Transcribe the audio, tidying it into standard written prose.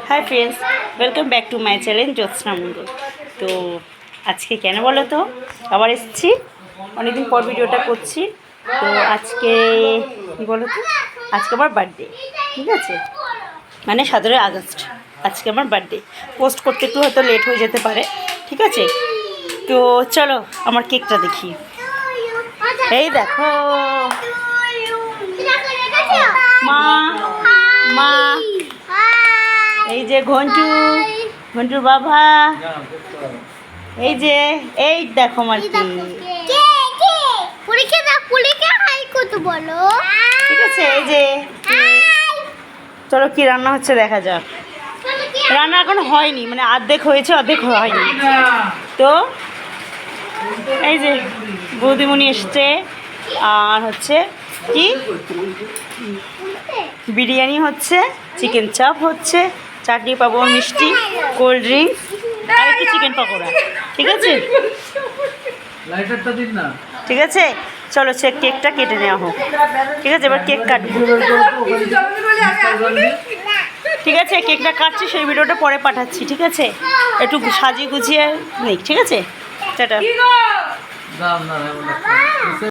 High friends, welcome back to my channel Jyotsna Mondal. তো আজকে কেন বলো তো আবার এসেছি, অনেকদিন পর ভিডিওটা করছি। তো আজকে কী বলো তো, আজকে আমার বার্থডে, ঠিক আছে, মানে 17 আগস্ট আজকে আমার বার্থডে। পোস্ট করতে একটু হয়তো লেট হয়ে যেতে পারে, ঠিক আছে। তো চলো আমার কেকটা দেখি। এই দেখো মা মা, এই যে ঘন্টুর বাবা, এই যে এই দেখো আমার ঠিক আছে। এই যে চলো কি রান্না হচ্ছে দেখা যাক। রান্না এখন হয়নি, মানে অর্ধেক হয়েছে অর্ধেক হয়নি। তো এই যে বৌদিমণি এসছে, আর হচ্ছে কি বিরিয়ানি হচ্ছে, চিকেন চাপ হচ্ছে, চাটনি পাবো, মিষ্টি, কোল্ড ড্রিঙ্কস আর একটু চিকেন পকোড়া, ঠিক আছে। ঠিক আছে, চলো সে কেকটা কেটে নেওয়া হোক। ঠিক আছে, এবার কেক কাটবো। ঠিক আছে, কেকটা কাটছি, সেই ভিডিওটা পরে পাঠাচ্ছি, ঠিক আছে। একটু সাজিয়ে গুছিয়ে নেই, ঠিক আছে। টাটা।